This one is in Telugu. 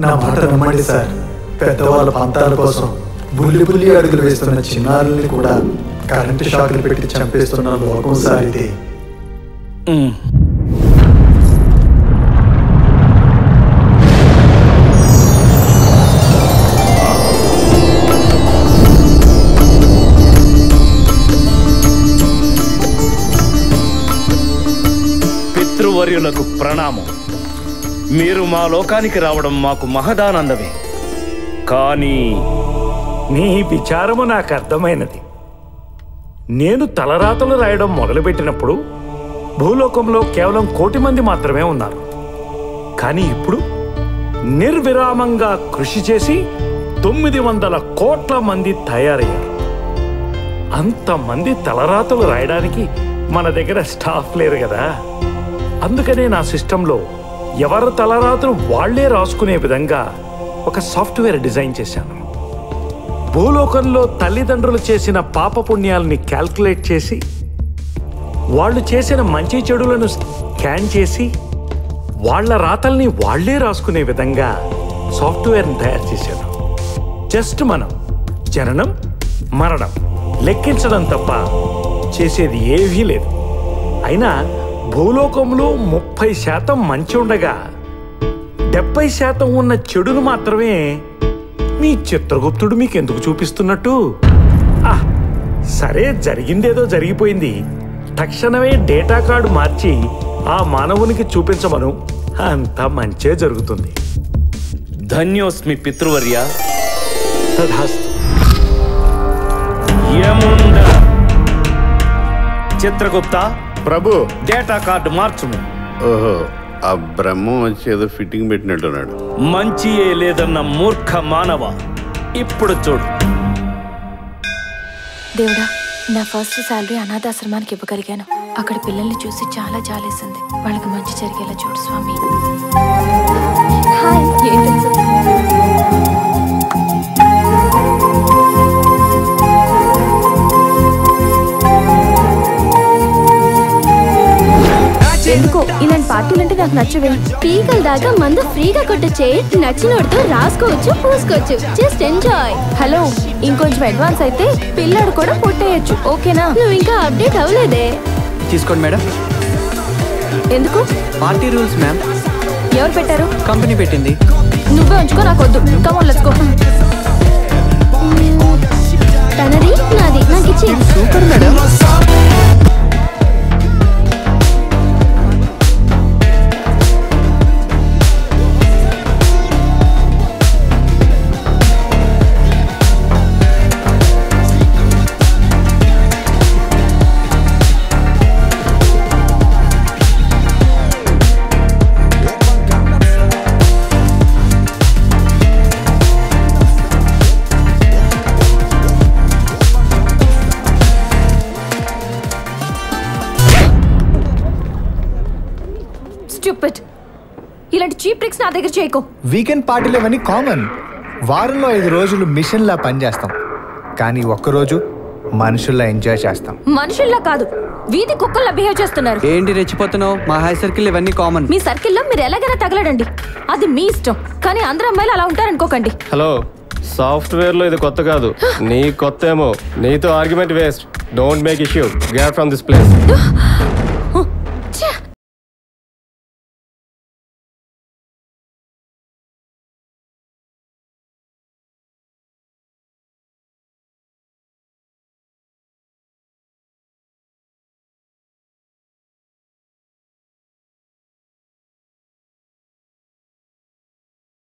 నా మాట నమ్మండి సార్. పెద్దవాళ్ళ పంతాల కోసం బుల్లి బుల్లి అడుగులు వేస్తున్న చిన్నారుల్ని కూడా కరెంటు షాకులు పెట్టి చంపేస్తున్న లోకం సార్ ఇది. పితృవర్యులకు ప్రణామం. మీరు మా లోకానికి రావడం మాకు మహదానందమే. కానీ నీ విచారము నాకు అర్థమైనది. నేను తలరాతలు రాయడం మొదలుపెట్టినప్పుడు భూలోకంలో కేవలం 1,000,000 మంది మాత్రమే ఉన్నారు. కానీ ఇప్పుడు నిర్విరామంగా కృషి చేసి 900 కోట్ల మంది తయారయ్యారు. అంతమంది తలరాతలు రాయడానికి మన దగ్గర స్టాఫ్ లేరు కదా. అందుకనే నా సిస్టంలో ఎవరి తలరాతలు వాళ్లే రాసుకునే విధంగా ఒక సాఫ్ట్వేర్ డిజైన్ చేశాను. భూలోకంలో తల్లిదండ్రులు చేసిన పాపపుణ్యాలని క్యాల్కులేట్ చేసి వాళ్ళు చేసిన మంచి చెడులను స్కాన్ చేసి వాళ్ల రాతల్ని వాళ్లే రాసుకునే విధంగా సాఫ్ట్వేర్ని తయారు చేశాను. జస్ట్ మనం జననం మరణం లెక్కించడం తప్ప చేసేది ఏమీ లేదు. అయినా భూలోకంలో 30% మంచి ఉండగా 70% ఉన్న చెడును మాత్రమే మీ చిత్రగుప్తుడు మీకెందుకు చూపిస్తున్నట్టు? సరే, జరిగిందేదో జరిగిపోయింది. తక్షణమే డేటా కార్డు మార్చి ఆ మానవునికి చూపించమను. అంతా మంచే జరుగుతుంది. ధన్యోస్మి పితృవర్య. తథాస్తు. చిత్రగుప్త ప్రభు, డేటా కార్డు మార్చుము. ఓహో, ఆ బ్రహ్మం వచ్చి ఏదో ఫిట్టింగ్ పెట్టినట్టున్నాడు. మంచియే లేదన్న మూర్ఖ మానవ, ఇప్పుడు చూడు. దేవుడా, నా ఫస్ట్ శాలరీ అనాథాశ్రమానికి ఇవ్వగలిగాను. అక్కడ పిల్లల్ని చూసి చాలా జాలేసింది. వాళ్ళకి మంచి జరిగేలా చూడు స్వామి. ఎందుకో ఇలాంటి పార్టీలంటే నాకు నచ్చవే. పీకల దాకా మందు ఫ్రీగా కొట్టొచ్చే. నచ్చినోడితో రాసుకోవచ్చు, పూసుకోవచ్చు. Just enjoy. హలో, ఇంకొంచెం అడ్వాన్స్ అయితే పిల్లాడు కూడా పుట్టేయచ్చు. ఓకేనా? నువ్వు ఇంకా అప్డేట్ అవ్వలేదే. తీసుకోండి మేడం. ఎందుకు? Party rules ma'am. ఎవరు పెట్టారు? కంపెనీ పెట్టింది. నువ్వే ఉంచుకో, నాకు వద్దు. Come on, let's go. తనది నాది, నాకు ఇచ్చి. Super madam. ఇలాంటి చీప్ ట్రిక్స్ నా దగ్గర చేయకు. వీకెండ్ పార్టీలు ఇవన్నీ కామన్. వారంలో 5 రోజులు మిషన్లా పనిచేస్తాం, కానీ ఒక్కరోజు మనుషుల్లా ఎంజాయ్ చేస్తాం. మనుషుల్లా కాదు, వీధి కుక్కల్లా బిహేవ్ చేస్తున్నారు. ఏంటి రెచ్చిపోతున్నావు? మా హై సర్కిల్ ఇవన్నీ కామన్. మీ సర్కిల్లో మీరు ఎలాగైనా తగలడండి, అది మీ ఇష్టం. కానీ అందరూ అమ్మాయిలు అలా ఉంటారనుకోకండి. హలో, సాఫ్ట్వేర్ లో ఇది కొత్త కాదు, నీ కొత్త ఏమో. నీతో argument waste. Don't make issue. Get from this place.